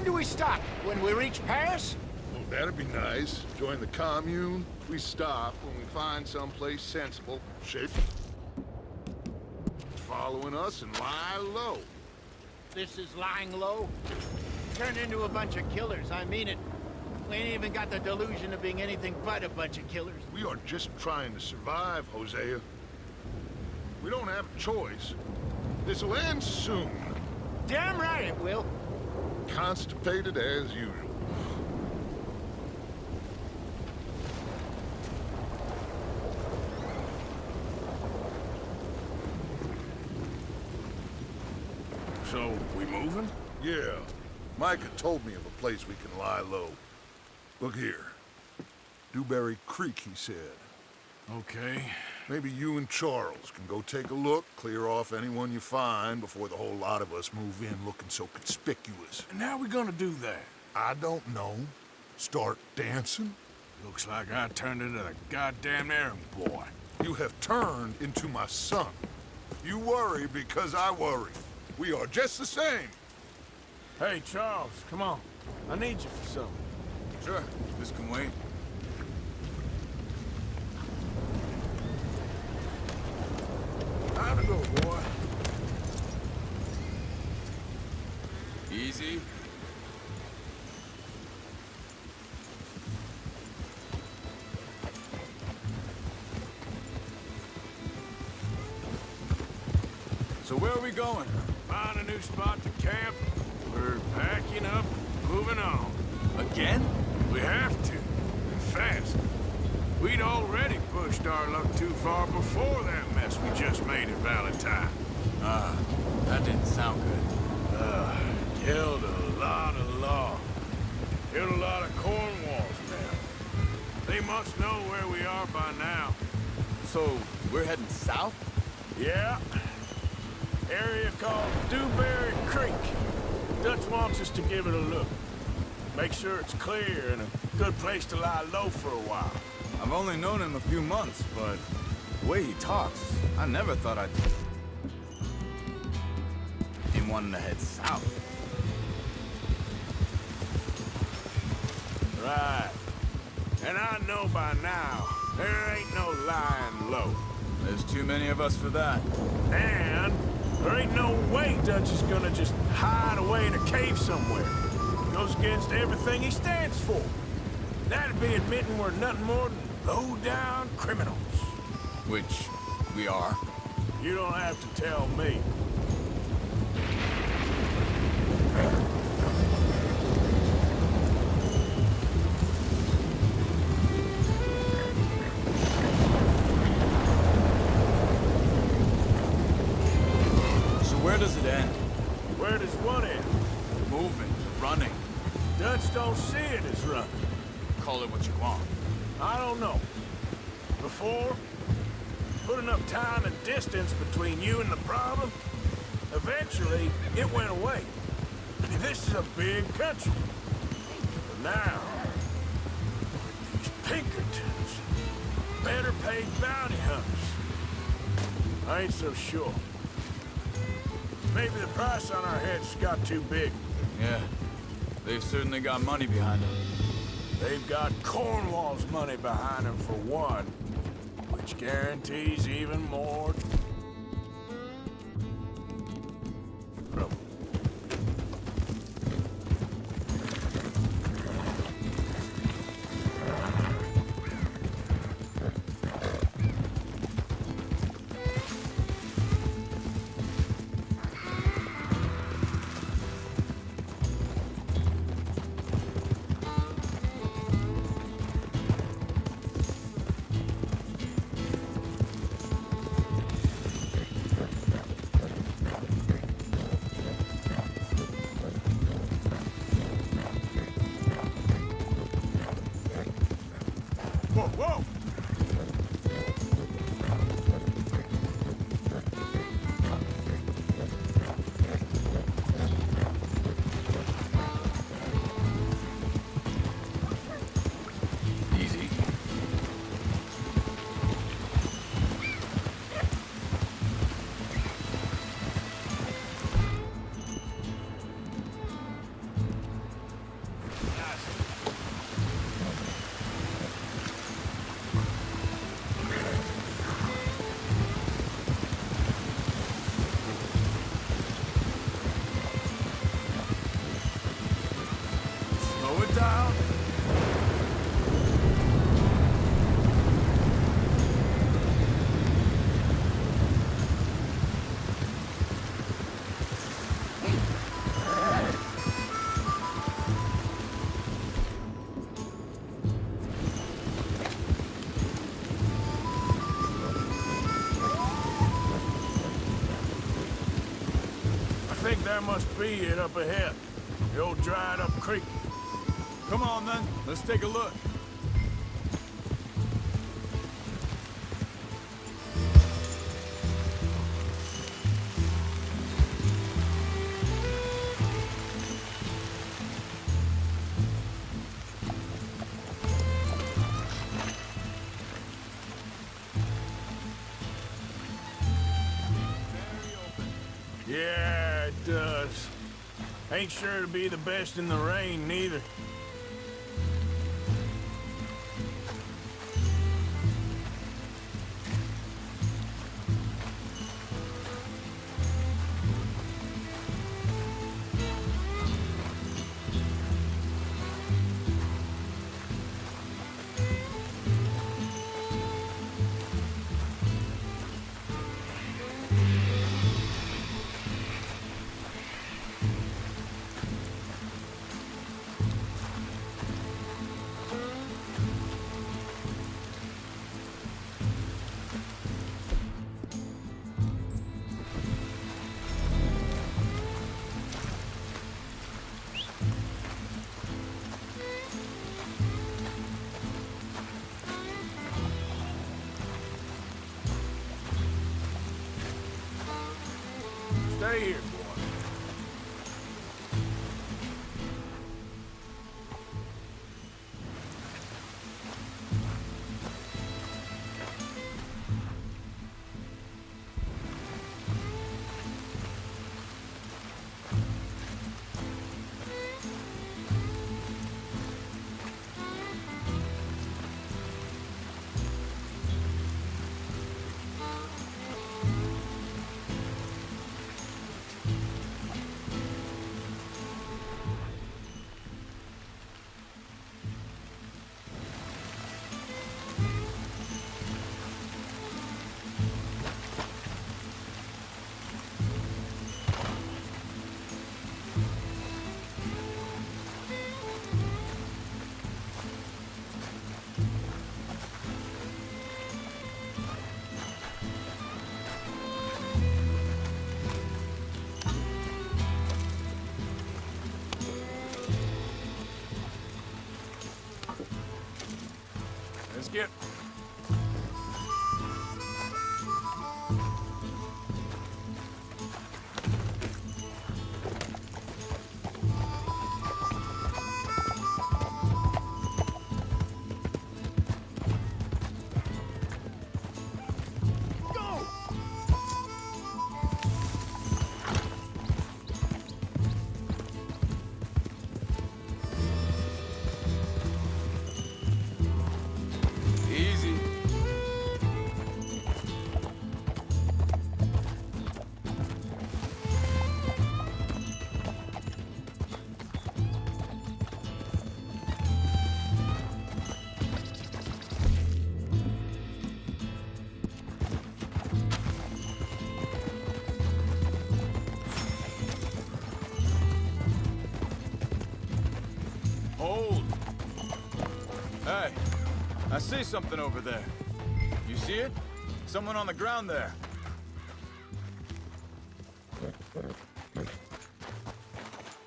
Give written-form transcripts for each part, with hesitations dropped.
When do we stop? When we reach Paris? Well, that'd be nice. Join the commune. We stop when we find someplace sensible. Shape. Following us and lie low. This is lying low. Turned into a bunch of killers, I mean it. We ain't even got the delusion of being anything but a bunch of killers. We are just trying to survive, Hosea. We don't have a choice. This'll end soon. Damn right it will. Constipated as usual. So, we moving? Yeah. Micah told me of a place we can lie low. Look here. Dewberry Creek, he said. Okay. Maybe you and Charles can go take a look, clear off anyone you find before the whole lot of us move in looking so conspicuous. And how we gonna do that? I don't know. Start dancing? Looks like I turned into the goddamn errand boy. You have turned into my son. You worry because I worry. We are just the same. Hey, Charles, come on. I need you for something. Sure, this can wait. Time to go, boy. Easy. So where are we going? Find a new spot to camp. We're packing up, moving on. Again? We have to, and fast. We'd already pushed our luck too far before that mess we just made at Valentine. That didn't sound good. Killed a lot of law. Killed a lot of Cornwalls now. They must know where we are by now. So, we're heading south? Yeah. Area called Dewberry Creek. Dutch wants us to give it a look. Make sure it's clear and a good place to lie low for a while. I've only known him a few months, but the way he talks, I never thought I'd... him wanting to head south. Right. And I know by now, there ain't no lying low. There's too many of us for that. And there ain't no way Dutch is gonna just hide away in a cave somewhere. Goes against everything he stands for. That'd be admitting we're nothing more than low-down criminals. Which we are. You don't have to tell me. So where does it end? Where does one end? Moving, running. Dutch don't see it as running. Call it what you want. I don't know. Before, put enough time and distance between you and the problem, eventually it went away. I mean, this is a big country. But now, these Pinkertons, better paid bounty hunters, I ain't so sure. Maybe the price on our heads got too big. Yeah, they've certainly got money behind them. They've got Cornwall's money behind them for one, which guarantees even more. Whoa, whoa! Easy. there must be it up ahead. The old dried up creek. Come on, then. Let's take a look. Yeah, it does. Ain't sure to be the best in the rain, neither. Stay here, boy. Let's get... Easy. Hold. Hey. I see something over there. You see it? Someone on the ground there.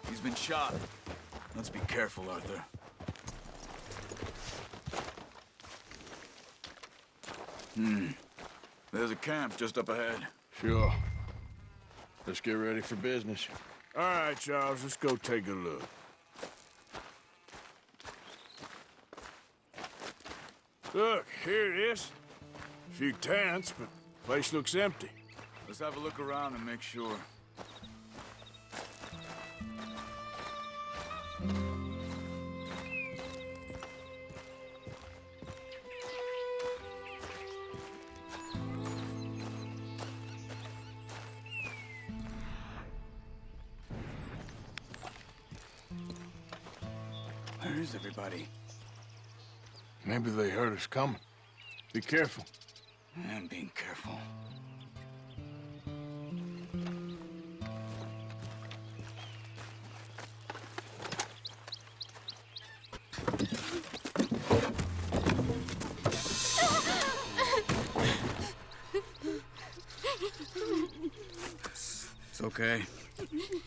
He's been shot. Let's be careful, Arthur. There's a camp just up ahead. Sure. Let's get ready for business. All right, Charles, let's go take a look. Look, here it is. A few tents, but the place looks empty. Let's have a look around and make sure. Where is everybody? Maybe they heard us coming. Be careful. I'm being careful. It's okay.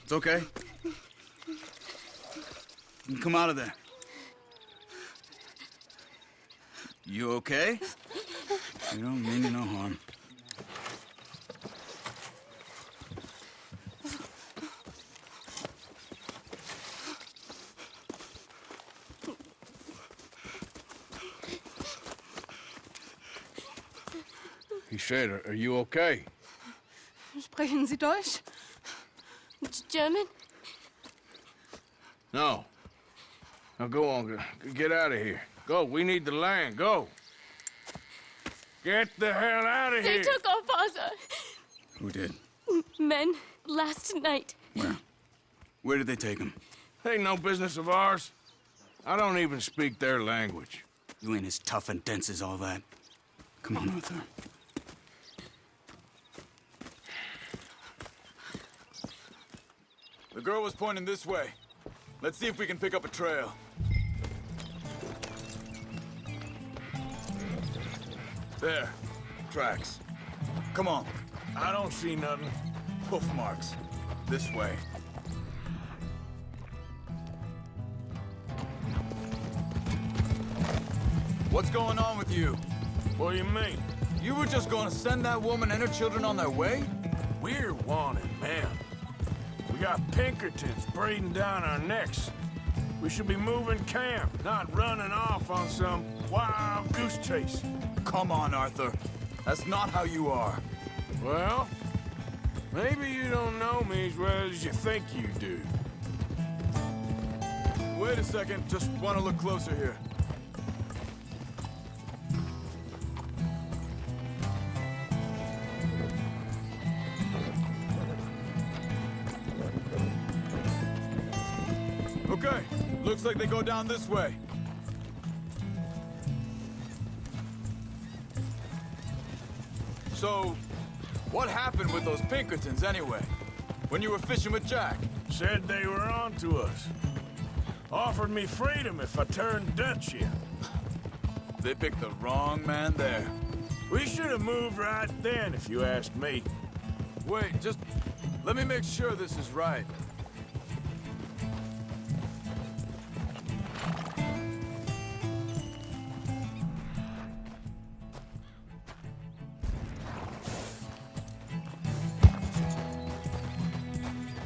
It's okay. You come out of there. You okay? You don't mean you no harm. He said, are you okay? Sprechen Sie Deutsch? German? No. Now go on, get out of here. Go, we need the land, go. Get the hell out of They here! took our father. Who did? Men, last night. Where? Where did they take him? Ain't no business of ours. I don't even speak their language. You ain't as tough and dense as all that. Come on, Arthur. The girl was pointing this way. Let's see if we can pick up a trail. There. Tracks. Come on. I don't see nothing. Hoof marks. This way. What's going on with you? What do you mean? You were just gonna send that woman and her children on their way? We're wanted, man. We got Pinkertons breathing down our necks. We should be moving camp, not running off on some wild goose chase. Come on, Arthur. That's not how you are. Well, maybe you don't know me as well as you think you do. Wait a second. Just want to look closer here. Okay, looks like they go down this way. So, what happened with those Pinkertons anyway? When you were fishing with Jack? Said they were on to us. Offered me freedom if I turned Dutch in. They picked the wrong man there. We should have moved right then, if you ask me. Wait, just let me make sure this is right.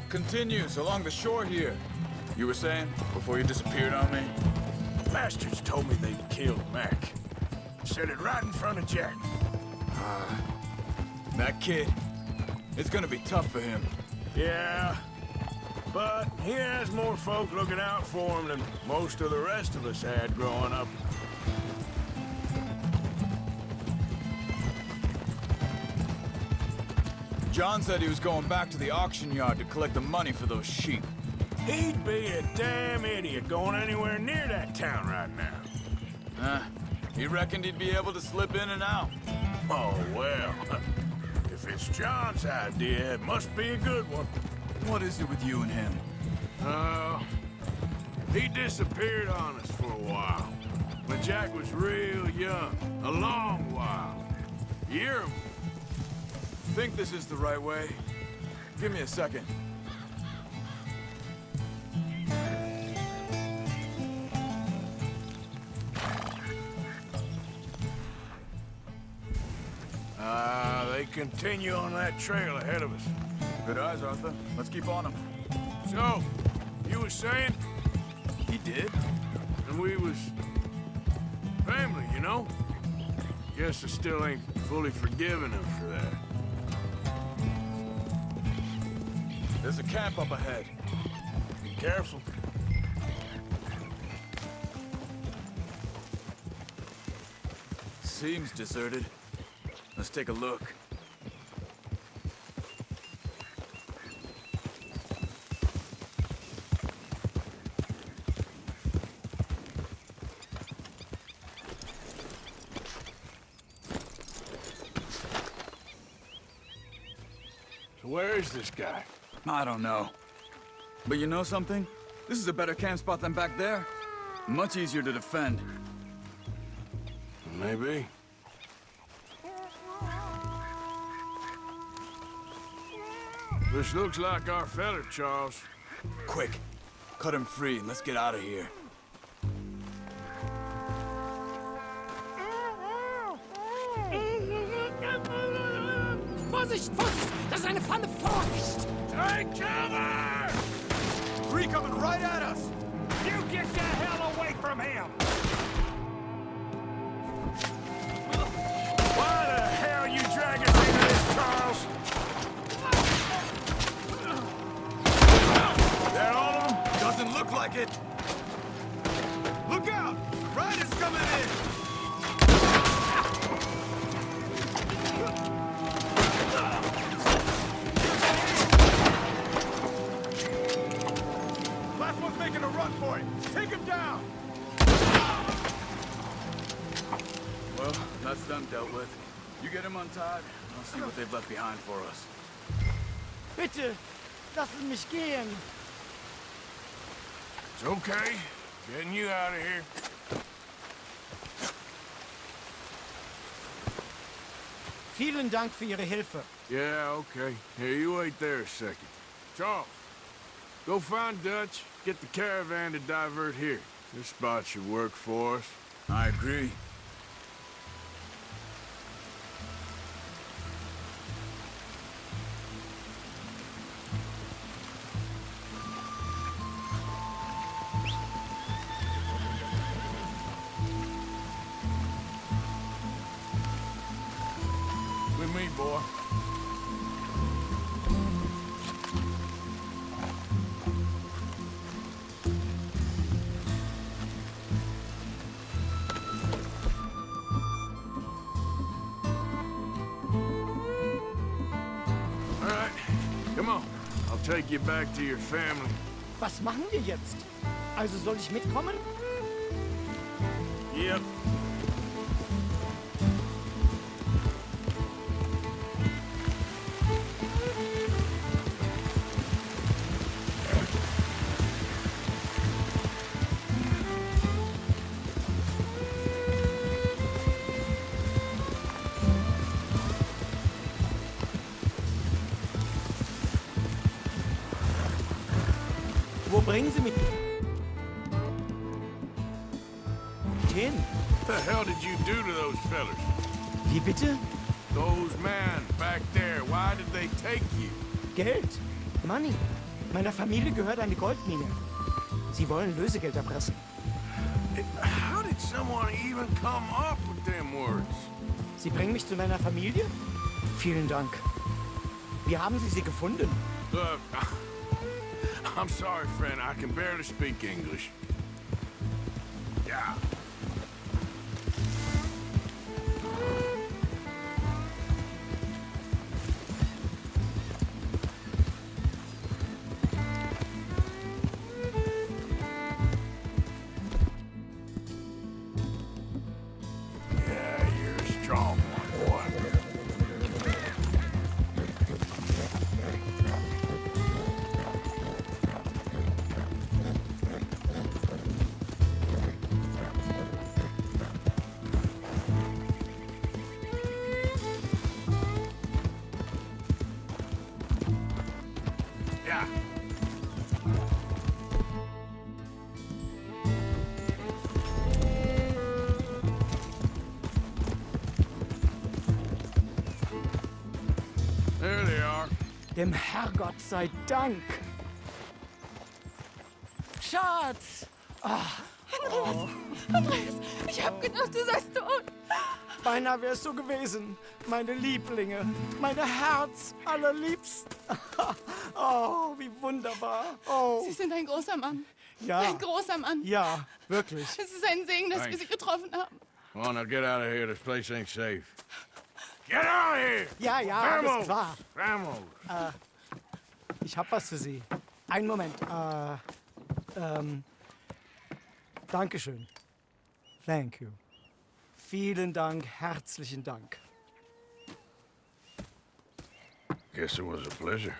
Continues along the shore here. You were saying, before you disappeared on me? Bastards told me they'd killed Mac. Said it right in front of Jack. That kid, it's gonna be tough for him. Yeah, but he has more folk looking out for him than most of the rest of us had growing up. John said he was going back to the auction yard to collect the money for those sheep. He'd be a damn idiot going anywhere near that town right now. He reckoned he'd be able to slip in and out. Oh, well. If it's John's idea, it must be a good one. What is it with you and him? He disappeared on us for a while. When Jack was real young. A long while. Year or more. Think this is the right way? Give me a second. They continue on that trail ahead of us. Good eyes, Arthur. Let's keep on them. So, you was saying? He did? And we was family, you know? Guess I still ain't fully forgiven him for that. There's a camp up ahead. Be careful. Seems deserted. Let's take a look. So where is this guy? I don't know. But you know something? This is a better camp spot than back there. Much easier to defend. Maybe. This looks like our fella, Charles. Quick, cut him free and let's get out of here. Vorsicht, Vorsicht! Das ist eine Pfanne! Vorsicht! Take cover! Three coming right at us! You get the hell away from him! Why the hell you dragging us into this, Charles? That all of them? Doesn't look like it. Look out! Riders coming in! Last one's making a run for it. Take him down! Well, that's them dealt with. You get them untied, and I'll see what they've left behind for us. Bitte, lassen mich gehen. It's okay. Getting you out of here. Vielen Dank für Ihre Hilfe. Yeah, okay. Here, you wait there a second. Charles, go find Dutch, get the caravan to divert here. This spot should work for us. I agree. With me, boy. All right, come on. I'll take you back to your family. Was machen wir jetzt? Also soll ich mitkommen? Yep. Wo bringen Sie mich hin? What the hell did you do to those fellers? Wie bitte? Those men back there, why did they take you? Geld. Money. Meiner Familie gehört eine Goldmine. Sie wollen Lösegeld erpressen. How did someone even come up with them words? Sie bringen mich zu meiner Familie? Vielen Dank. Wie haben Sie sie gefunden? Look, I'm sorry, friend. I can barely speak English. Yeah. Yeah, you're a strong one, boy. Yeah. There they are. Dem Herrgott sei Dank. Schatz! Andreas, ich hab gedacht, du seist tot. Beinahe wär's so gewesen. Meine Lieblinge. Meine Herz allerliebsten. Oh, wie wunderbar. Oh, Sie sind ein großer Mann. ja. Ein großer Mann. Ja, wirklich. Es ist ein Segen, dass wir Thanks. Sie getroffen haben. Come on, now get out of here. This place ain't safe. Get out of here! Ja, ja, alles Vamos! klar. Vamos! Ich hab was für Sie. Einen Moment. Dankeschön. Thank you. Vielen Dank, herzlichen Dank. Guess it was a pleasure.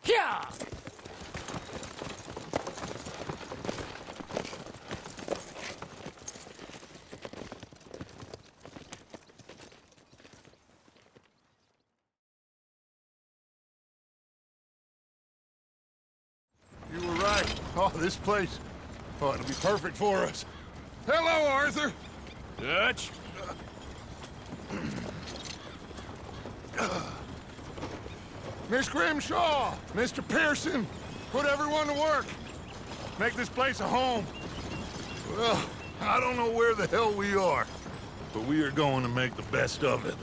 Ja! this place? Oh, it'll be perfect for us. Hello, Arthur. Dutch? Miss Grimshaw, Mr. Pearson, put everyone to work. Make this place a home. Well, I don't know where the hell we are, but we are going to make the best of it.